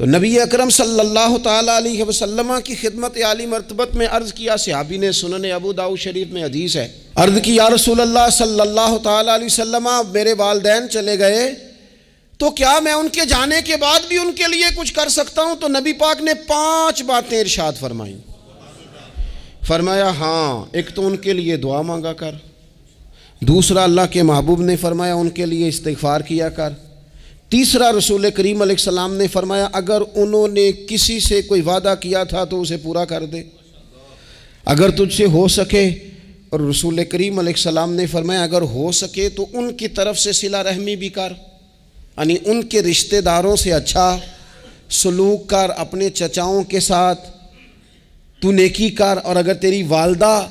تو نبی اکرم صلی اللہ تعالیٰ علیہ وسلم کی خدمت عالی مرتبت میں عرض کیا، صحابی نے، سنن ابو داؤد شریف میں حدیث ہے، عرض کی یا رسول اللہ صلی اللہ تعالیٰ علیہ وسلم، میرے والدین چلے گئے تو کیا میں ان کے جانے کے بعد بھی ان کے لیے کچھ کر سکتا ہوں؟ تو نبی پاک نے 5 باتیں ارشاد فرمائیں۔ فرمایا ہاں، ایک تو ان کے لیے دعا مانگا کر، دوسرا اللہ کے محبوب نے فرمایا ان کے لیے استغفار کیا کر، تیسرا رسول کریم علیہ السلام نے فرمایا اگر انہوں نے کسی سے کوئی وعدہ کیا تھا تو اسے پورا کر دے، اگر تجھ سے ہو سکے، اور رسول کریم علیہ السلام نے فرمایا اگر ہو سکے تو ان کی طرف سے صلہ رحمی بھی کر، یعنی ان کے رشتہ داروں سے اچھا سلوک کر، اپنے چچاؤں کے ساتھ تو نیکی کر، اور اگر تیری والدہ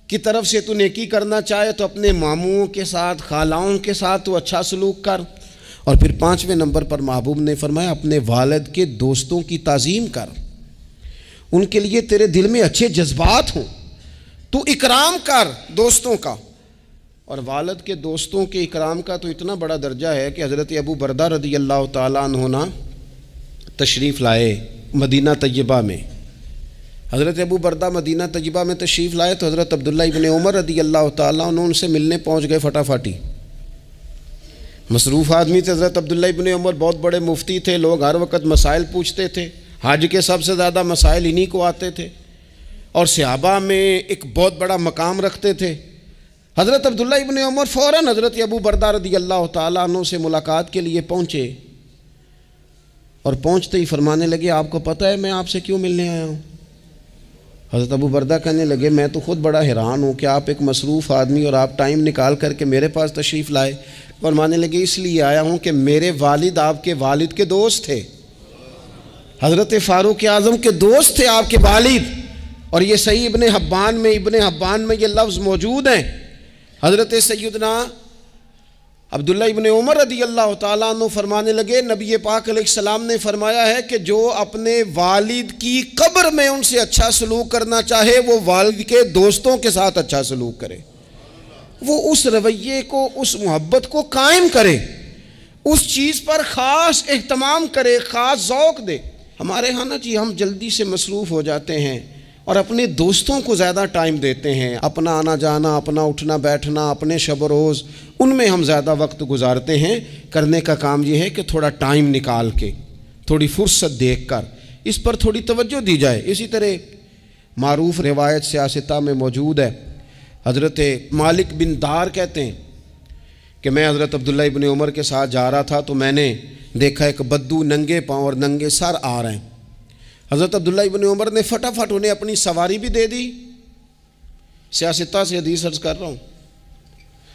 کی طرف سے تو نیکی کرنا چاہے تو اپنے ماموں کے ساتھ، خالاؤں کے ساتھ تو اچھا سلوک کر، اور پھر 5ویں نمبر پر محبوب نے فرمایا اپنے والد کے دوستوں کی تعظیم کر، ان کے لیے تیرے دل میں اچھے جذبات ہوں، تو اکرام کر دوستوں کا۔ اور والد کے دوستوں کے اکرام کا تو اتنا بڑا درجہ ہے کہ حضرت ابو بردہ رضی اللہ تعالیٰ عنہ تشریف لائے مدینہ طیبہ میں۔ حضرت ابو بردہ مدینہ طیبہ میں تشریف لائے تو حضرت عبداللہ ابن عمر رضی اللہ تعالیٰ عنہ ان سے ملنے پہنچ گئے فٹافٹی۔ مصروف آدمی تھے حضرت عبداللہ ابن عمر، بہت بڑے مفتی تھے، لوگ ہر وقت مسائل پوچھتے تھے، حج کے سب سے زیادہ مسائل انہی کو آتے تھے، اور صحابہ میں ایک بہت بڑا مقام رکھتے تھے۔ حضرت عبداللہ ابن عمر فوراً حضرت ابو بردہ رضی اللہ تعالیٰ عنہ سے ملاقات کے لیے پہنچے، اور پہنچتے ہی فرمانے لگے آپ کو پتہ ہے میں آپ سے کیوں ملنے آیا ہوں؟ حضرت ابو بردہ کہنے لگے میں تو خود بڑا حیران ہوں کہ آپ ایک مصروف آدمی اور آپ ٹائم نکال کر کے میرے پاس تشریف لائے۔ فرمانے لگے اس لیے آیا ہوں کہ میرے والد آپ کے والد کے دوست تھے، حضرت فاروق اعظم کے دوست تھے آپ کے والد، اور یہ صحیح ابن حبان میں یہ لفظ موجود ہیں۔ حضرت سیدنا عبداللہ ابن عمر رضی اللہ تعالیٰ عنہ فرمانے لگے نبی پاک علیہ السلام نے فرمایا ہے کہ جو اپنے والد کی قبر میں ان سے اچھا سلوک کرنا چاہے وہ والد کے دوستوں کے ساتھ اچھا سلوک کرے، وہ اس رویے کو، اس محبت کو قائم کرے، اس چیز پر خاص اہتمام کرے، خاص ذوق دے۔ ہمارے ہاں نا جی ہم جلدی سے مصروف ہو جاتے ہیں اور اپنے دوستوں کو زیادہ ٹائم دیتے ہیں، اپنا آنا جانا، اپنا اٹھنا بیٹھنا، اپنے شب و روز ان میں ہم زیادہ وقت گزارتے ہیں۔ کرنے کا کام یہ ہے کہ تھوڑا ٹائم نکال کے، تھوڑی فرصت دیکھ کر اس پر تھوڑی توجہ دی جائے۔ اسی طرح معروف روایت سیاستہ میں موجود ہے، حضرت مالک بن دار کہتے ہیں کہ میں حضرت عبداللہ ابن عمر کے ساتھ جا رہا تھا تو میں نے دیکھا ایک بدو ننگے پاؤں اور ننگے سر آ رہے ہیں۔ حضرت عبداللہ ابن عمر نے فٹافٹ انہیں اپنی سواری بھی دے دی، سیاستہ سے حدیث عرض کر رہا ہوں،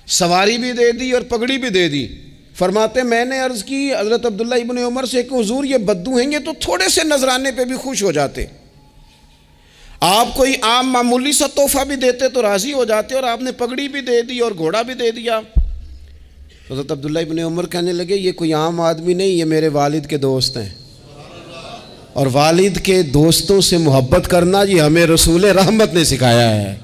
سواری بھی دے دی اور پگڑی بھی دے دی۔ فرماتے میں نے عرض کی حضرت عبداللہ ابن عمر سے کہ حضور یہ بدو ہیں گے تو تھوڑے سے نذرانے پہ بھی خوش ہو جاتے، آپ کوئی عام معمولی سا تحفہ بھی دیتے تو راضی ہو جاتے، اور آپ نے پگڑی بھی دے دی اور گھوڑا بھی دے دیا۔ حضرت عبداللہ ابن عمر کہنے لگے یہ کوئی عام آدمی نہیں، یہ میرے والد کے دوست ہیں، اور والد کے دوستوں سے محبت کرنا یہ ہمیں رسول رحمت نے سکھایا ہے۔